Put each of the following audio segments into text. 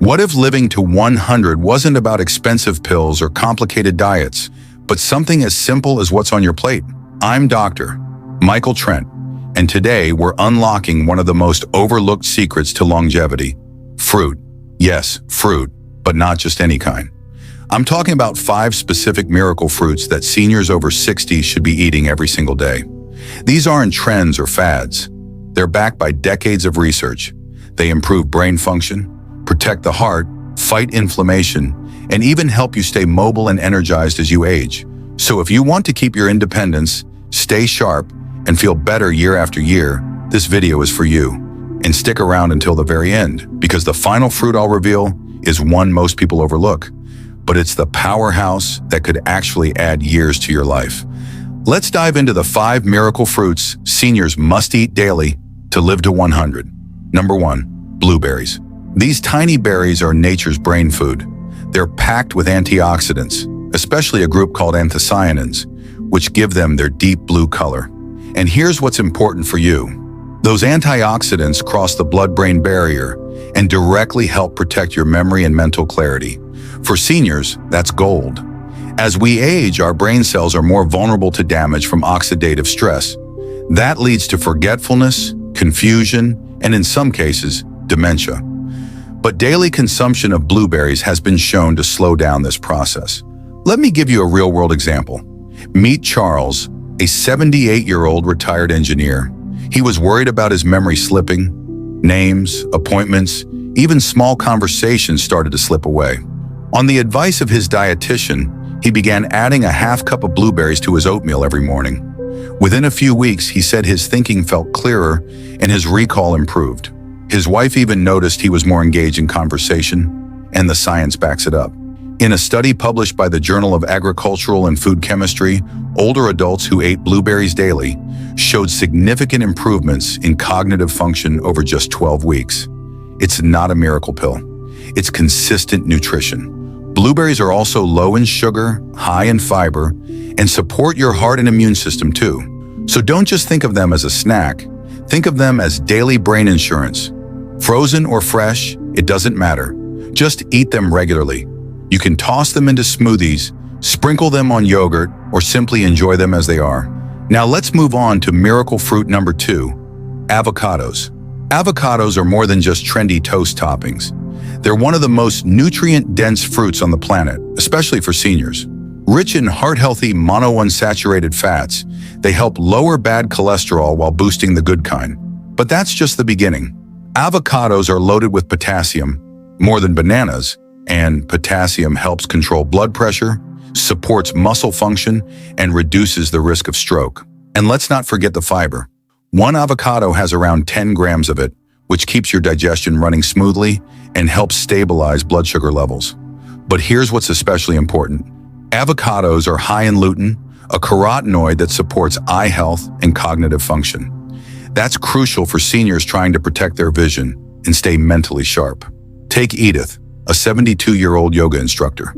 What if living to 100 wasn't about expensive pills or complicated diets, but something as simple as what's on your plate? I'm Dr. Michael Trent, and today we're unlocking one of the most overlooked secrets to longevity: fruit. Yes, fruit, but not just any kind. I'm talking about 5 specific miracle fruits that seniors over 60 should be eating every single day. These aren't trends or fads. They're backed by decades of research. They improve brain function, protect the heart, fight inflammation, and even help you stay mobile and energized as you age. So if you want to keep your independence, stay sharp, and feel better year after year, this video is for you. And stick around until the very end, because the final fruit I'll reveal is one most people overlook. But it's the powerhouse that could actually add years to your life. Let's dive into the 5 miracle fruits seniors must eat daily to live to 100. Number 1, blueberries. These tiny berries are nature's brain food. They're packed with antioxidants, especially a group called anthocyanins, which give them their deep blue color. And here's what's important for you. Those antioxidants cross the blood-brain barrier and directly help protect your memory and mental clarity. For seniors, that's gold. As we age, our brain cells are more vulnerable to damage from oxidative stress. That leads to forgetfulness, confusion, and in some cases, dementia. But daily consumption of blueberries has been shown to slow down this process. Let me give you a real-world example. Meet Charles, a 78-year-old retired engineer. He was worried about his memory slipping. Names, appointments, even small conversations started to slip away. On the advice of his dietitian, he began adding a half cup of blueberries to his oatmeal every morning. Within a few weeks, he said his thinking felt clearer and his recall improved. His wife even noticed he was more engaged in conversation, and the science backs it up. In a study published by the Journal of Agricultural and Food Chemistry, older adults who ate blueberries daily showed significant improvements in cognitive function over just 12 weeks. It's not a miracle pill. It's consistent nutrition. Blueberries are also low in sugar, high in fiber, and support your heart and immune system too. So don't just think of them as a snack. Think of them as daily brain insurance. Frozen or fresh, it doesn't matter. Just eat them regularly. You can toss them into smoothies, sprinkle them on yogurt, or simply enjoy them as they are. Now let's move on to miracle fruit number 2, avocados. Avocados are more than just trendy toast toppings. They're one of the most nutrient-dense fruits on the planet, especially for seniors. Rich in heart-healthy monounsaturated fats, they help lower bad cholesterol while boosting the good kind. But that's just the beginning. Avocados are loaded with potassium, more than bananas, and potassium helps control blood pressure, supports muscle function, and reduces the risk of stroke. And let's not forget the fiber. One avocado has around 10 grams of it, which keeps your digestion running smoothly and helps stabilize blood sugar levels. But here's what's especially important. Avocados are high in lutein, a carotenoid that supports eye health and cognitive function. That's crucial for seniors trying to protect their vision and stay mentally sharp. Take Edith, a 72-year-old yoga instructor.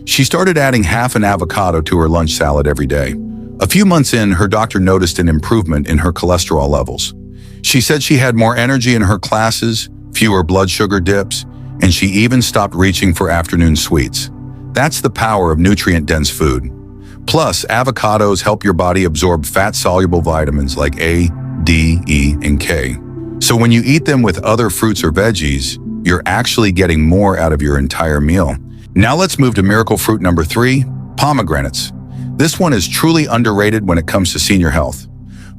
She started adding half an avocado to her lunch salad every day. A few months in, her doctor noticed an improvement in her cholesterol levels. She said she had more energy in her classes, fewer blood sugar dips, and she even stopped reaching for afternoon sweets. That's the power of nutrient-dense food. Plus, avocados help your body absorb fat-soluble vitamins like A, D, E, and K. So when you eat them with other fruits or veggies, you're actually getting more out of your entire meal. Now let's move to miracle fruit number 3, pomegranates. This one is truly underrated when it comes to senior health.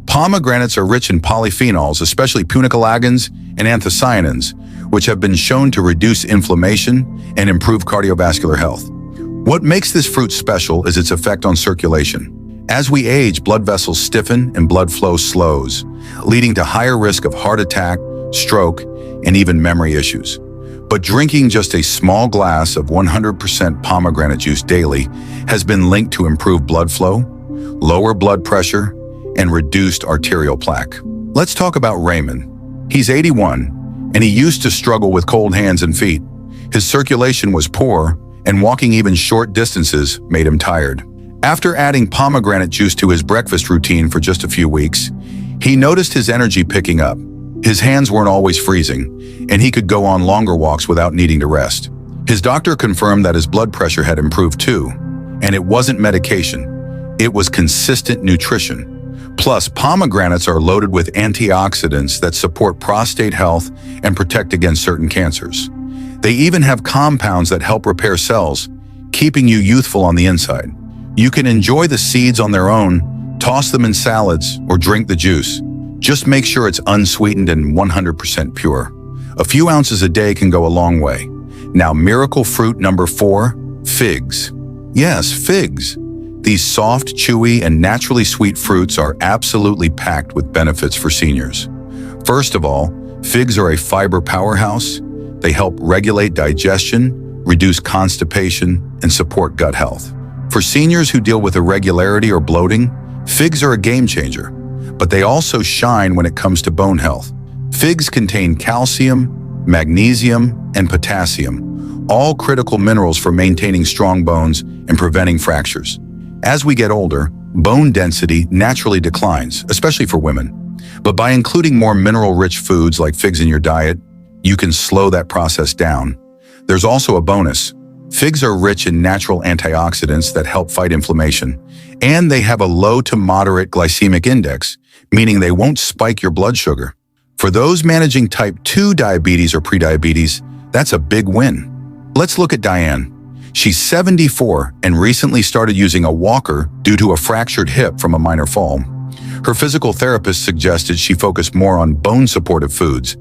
Pomegranates are rich in polyphenols, especially punicalagins and anthocyanins, which have been shown to reduce inflammation and improve cardiovascular health. What makes this fruit special is its effect on circulation. As we age, blood vessels stiffen and blood flow slows, leading to higher risk of heart attack, stroke, and even memory issues. But drinking just a small glass of 100% pomegranate juice daily has been linked to improved blood flow, lower blood pressure, and reduced arterial plaque. Let's talk about Raymond. He's 81, and he used to struggle with cold hands and feet. His circulation was poor, and walking even short distances made him tired. After adding pomegranate juice to his breakfast routine for just a few weeks, he noticed his energy picking up, His hands weren't always freezing, and he could go on longer walks without needing to rest. His doctor confirmed that his blood pressure had improved too, and it wasn't medication. It was consistent nutrition. Plus, pomegranates are loaded with antioxidants that support prostate health and protect against certain cancers. They even have compounds that help repair cells, keeping you youthful on the inside. You can enjoy the seeds on their own, toss them in salads, or drink the juice. Just make sure it's unsweetened and 100% pure. A few ounces a day can go a long way. Now, miracle fruit number 4, figs. Yes, figs. These soft, chewy, and naturally sweet fruits are absolutely packed with benefits for seniors. First of all, figs are a fiber powerhouse. They help regulate digestion, reduce constipation, and support gut health. For seniors who deal with irregularity or bloating, figs are a game changer, but they also shine when it comes to bone health. Figs contain calcium, magnesium, and potassium, all critical minerals for maintaining strong bones and preventing fractures. As we get older, bone density naturally declines, especially for women. But by including more mineral-rich foods like figs in your diet, you can slow that process down. There's also a bonus. Figs are rich in natural antioxidants that help fight inflammation, and they have a low to moderate glycemic index, meaning they won't spike your blood sugar. For those managing type 2 diabetes or prediabetes, that's a big win. Let's look at Diane. She's 74 and recently started using a walker due to a fractured hip from a minor fall. Her physical therapist suggested she focus more on bone-supportive foods.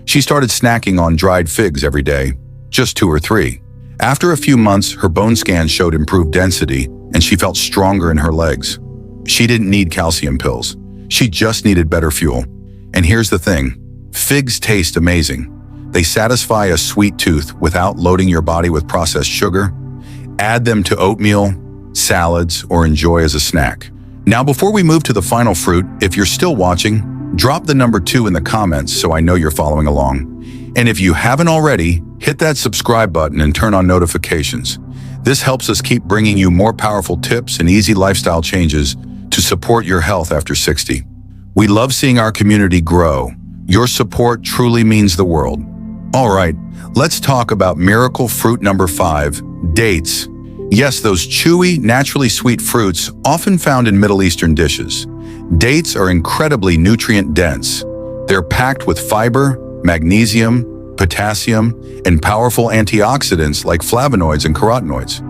She started snacking on dried figs every day, just 2 or 3. After a few months, her bone scans showed improved density, and she felt stronger in her legs. She didn't need calcium pills. She just needed better fuel. And here's the thing, figs taste amazing. They satisfy a sweet tooth without loading your body with processed sugar. Add them to oatmeal, salads, or enjoy as a snack. Now, before we move to the final fruit, if you're still watching, drop the number 2 in the comments so I know you're following along. And if you haven't already, hit that subscribe button and turn on notifications. This helps us keep bringing you more powerful tips and easy lifestyle changes to support your health after 60. We love seeing our community grow. Your support truly means the world. All right, let's talk about miracle fruit number 5, dates. Yes, those chewy, naturally sweet fruits often found in Middle Eastern dishes. Dates are incredibly nutrient-dense. They're packed with fiber, magnesium, potassium, and powerful antioxidants like flavonoids and carotenoids.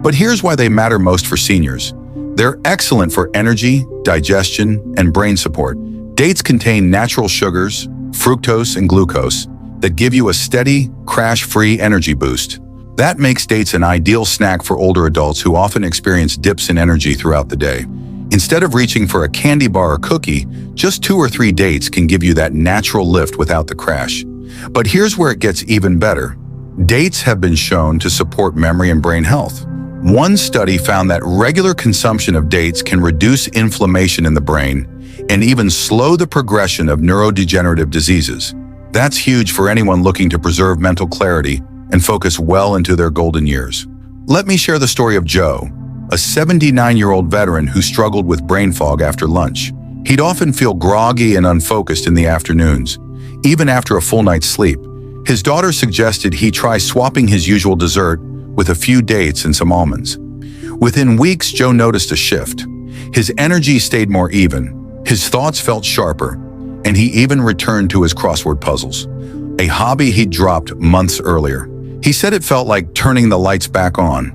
But here's why they matter most for seniors. They're excellent for energy, digestion, and brain support. Dates contain natural sugars, fructose and glucose, that give you a steady, crash-free energy boost. That makes dates an ideal snack for older adults who often experience dips in energy throughout the day. Instead of reaching for a candy bar or cookie, just 2 or 3 dates can give you that natural lift without the crash. But here's where it gets even better. Dates have been shown to support memory and brain health. One study found that regular consumption of dates can reduce inflammation in the brain and even slow the progression of neurodegenerative diseases. That's huge for anyone looking to preserve mental clarity and focus well into their golden years. Let me share the story of Joe, a 79-year-old veteran who struggled with brain fog after lunch. He'd often feel groggy and unfocused in the afternoons, even after a full night's sleep. His daughter suggested he try swapping his usual dessert with a few dates and some almonds. Within weeks, Joe noticed a shift. His energy stayed more even, his thoughts felt sharper, and he even returned to his crossword puzzles, a hobby he'd dropped months earlier. He said it felt like turning the lights back on.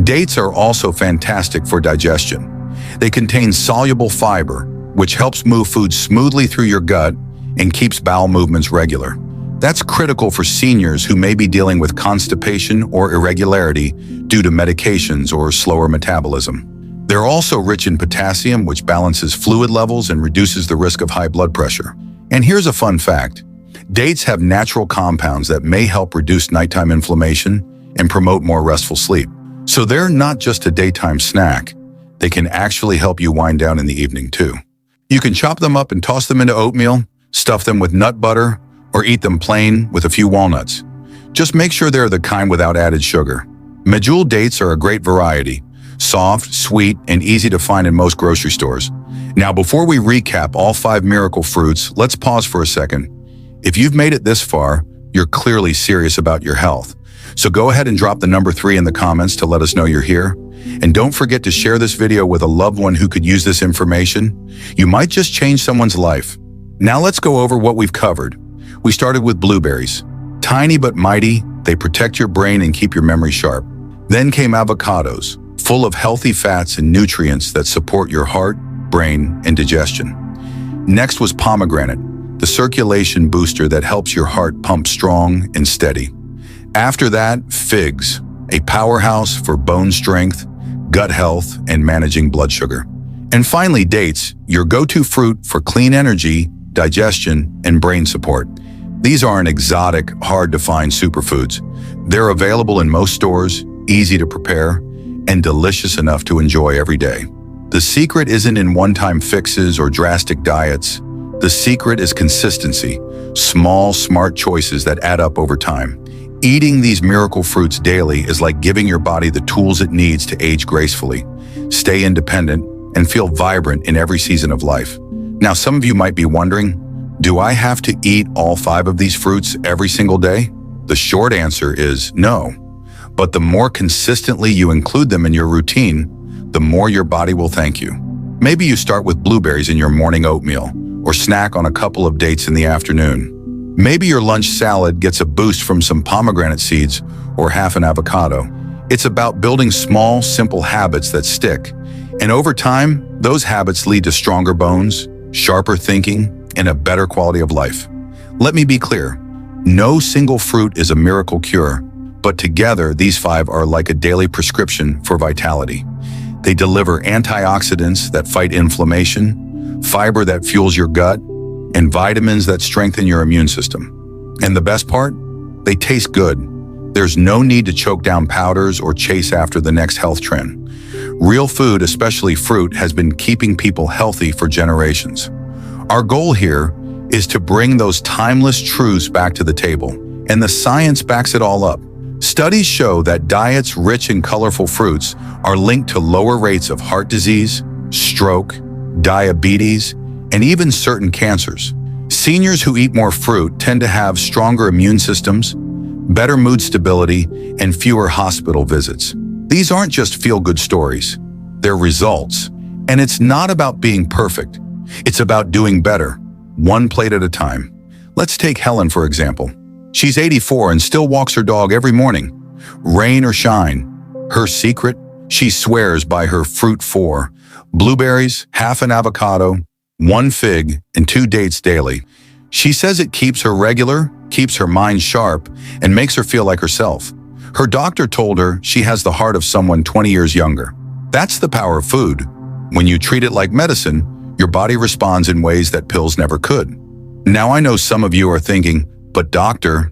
Dates are also fantastic for digestion. They contain soluble fiber, which helps move food smoothly through your gut and keeps bowel movements regular. That's critical for seniors who may be dealing with constipation or irregularity due to medications or slower metabolism. They're also rich in potassium, which balances fluid levels and reduces the risk of high blood pressure. And here's a fun fact. Dates have natural compounds that may help reduce nighttime inflammation and promote more restful sleep. So they're not just a daytime snack. They can actually help you wind down in the evening too. You can chop them up and toss them into oatmeal, stuff them with nut butter, or eat them plain with a few walnuts. Just make sure they're the kind without added sugar. Medjool dates are a great variety, soft, sweet, and easy to find in most grocery stores. Now, before we recap all 5 miracle fruits, let's pause for a second If you've made it this far, you're clearly serious about your health. So go ahead and drop the number 3 in the comments to let us know you're here. And don't forget to share this video with a loved one who could use this information. You might just change someone's life. Now let's go over what we've covered. We started with blueberries. Tiny but mighty, they protect your brain and keep your memory sharp. Then came avocados, full of healthy fats and nutrients that support your heart, brain, and digestion. Next was pomegranate, the circulation booster that helps your heart pump strong and steady. After that, figs, a powerhouse for bone strength, gut health, and managing blood sugar. And finally, dates, your go-to fruit for clean energy, digestion, and brain support. These aren't exotic, hard-to-find superfoods. They're available in most stores, easy to prepare, and delicious enough to enjoy every day. The secret isn't in one-time fixes or drastic diets. The secret is consistency, small, smart choices that add up over time. Eating these miracle fruits daily is like giving your body the tools it needs to age gracefully, stay independent, and feel vibrant in every season of life. Now, some of you might be wondering, do I have to eat all 5 of these fruits every single day? The short answer is no. But the more consistently you include them in your routine, the more your body will thank you. Maybe you start with blueberries in your morning oatmeal, or snack on a couple of dates in the afternoon. Maybe your lunch salad gets a boost from some pomegranate seeds or half an avocado. It's about building small, simple habits that stick. And over time, those habits lead to stronger bones, sharper thinking, and a better quality of life. Let me be clear, no single fruit is a miracle cure, but together these 5 are like a daily prescription for vitality. They deliver antioxidants that fight inflammation, fiber that fuels your gut, and vitamins that strengthen your immune system. And the best part? They taste good. There's no need to choke down powders or chase after the next health trend. Real food, especially fruit, has been keeping people healthy for generations. Our goal here is to bring those timeless truths back to the table, and the science backs it all up. Studies show that diets rich in colorful fruits are linked to lower rates of heart disease, stroke, diabetes, and even certain cancers. Seniors who eat more fruit tend to have stronger immune systems, better mood stability, and fewer hospital visits. These aren't just feel-good stories. They're results. And it's not about being perfect. It's about doing better, one plate at a time. Let's take Helen, for example. She's 84 and still walks her dog every morning, rain or shine. Her secret? She swears by her fruit 4, blueberries, half an avocado, 1 fig, and 2 dates daily. She says it keeps her regular, keeps her mind sharp, and makes her feel like herself. Her doctor told her she has the heart of someone 20 years younger. That's the power of food. When you treat it like medicine, your body responds in ways that pills never could. Now I know some of you are thinking, but doctor,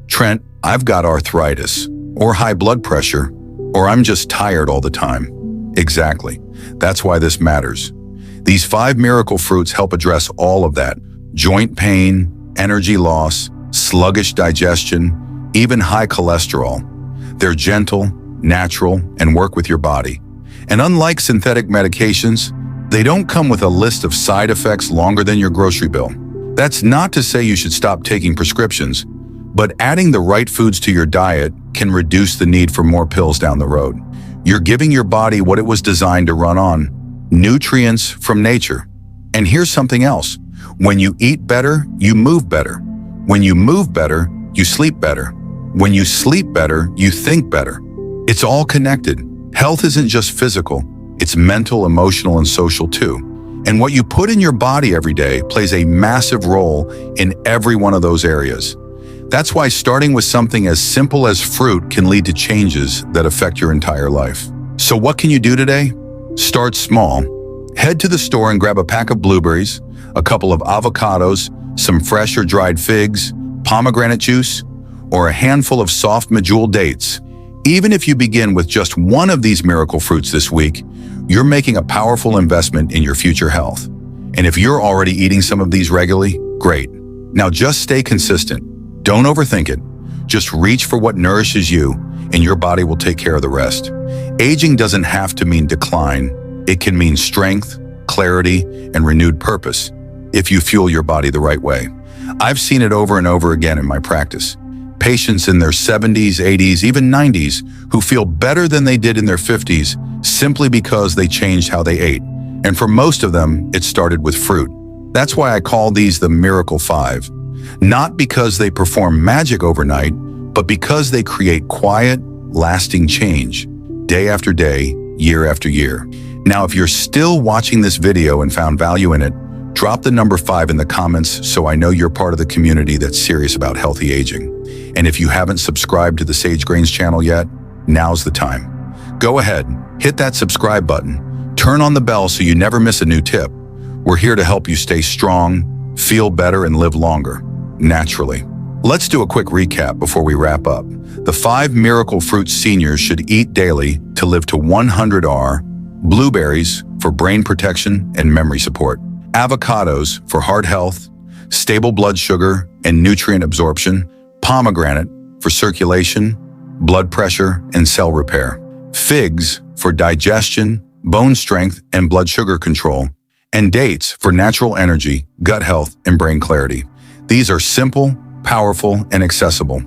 Trent, I've got arthritis, or high blood pressure, or I'm just tired all the time. Exactly. That's why this matters. These 5 miracle fruits help address all of that. Joint pain, energy loss, sluggish digestion, even high cholesterol. They're gentle, natural, and work with your body. And unlike synthetic medications, they don't come with a list of side effects longer than your grocery bill. That's not to say you should stop taking prescriptions, but adding the right foods to your diet can reduce the need for more pills down the road. You're giving your body what it was designed to run on, nutrients from nature. And here's something else. When you eat better, you move better. When you move better, you sleep better. When you sleep better, you think better. It's all connected. Health isn't just physical, it's mental, emotional, and social too. And what you put in your body every day plays a massive role in every one of those areas. That's why starting with something as simple as fruit can lead to changes that affect your entire life. So what can you do today? Start small. Head to the store and grab a pack of blueberries, a couple of avocados, some fresh or dried figs, pomegranate juice, or a handful of soft medjool dates. Even if you begin with just one of these miracle fruits this week, you're making a powerful investment in your future health. And if you're already eating some of these regularly, great. Now just stay consistent. Don't overthink it. Just reach for what nourishes you, and your body will take care of the rest. Aging doesn't have to mean decline. It can mean strength, clarity, and renewed purpose if you fuel your body the right way. I've seen it over and over again in my practice. Patients in their 70s, 80s, even 90s who feel better than they did in their 50s simply because they changed how they ate. And for most of them, it started with fruit. That's why I call these the Miracle 5. Not because they perform magic overnight, but because they create quiet, lasting change, day after day, year after year. Now, if you're still watching this video and found value in it, drop the number 5 in the comments so I know you're part of the community that's serious about healthy aging. And if you haven't subscribed to the Sagegrains channel yet, now's the time. Go ahead, hit that subscribe button, turn on the bell so you never miss a new tip. We're here to help you stay strong, feel better, and live longer, naturally. Let's do a quick recap before we wrap up. The 5 miracle fruits seniors should eat daily to live to 100 are blueberries for brain protection and memory support, avocados for heart health, stable blood sugar and nutrient absorption, pomegranate for circulation, blood pressure, and cell repair, figs for digestion, bone strength, and blood sugar control, and dates for natural energy, gut health, and brain clarity. These are simple, powerful, and accessible.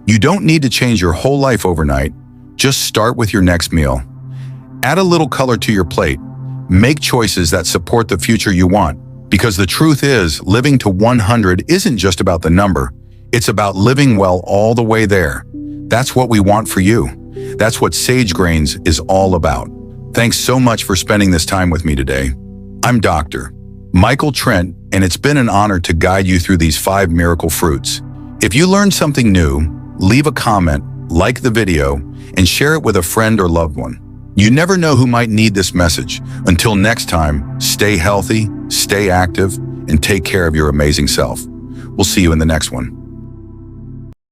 You don't need to change your whole life overnight. Just start with your next meal. Add a little color to your plate. Make choices that support the future you want. Because the truth is, living to 100 isn't just about the number. It's about living well all the way there. That's what we want for you. That's what Sagegrains is all about. Thanks so much for spending this time with me today. I'm Dr. Michael Trent, and it's been an honor to guide you through these 5 miracle fruits. If you learned something new, leave a comment, like the video, and share it with a friend or loved one. You never know who might need this message. Until next time, stay healthy, stay active, and take care of your amazing self. We'll see you in the next one.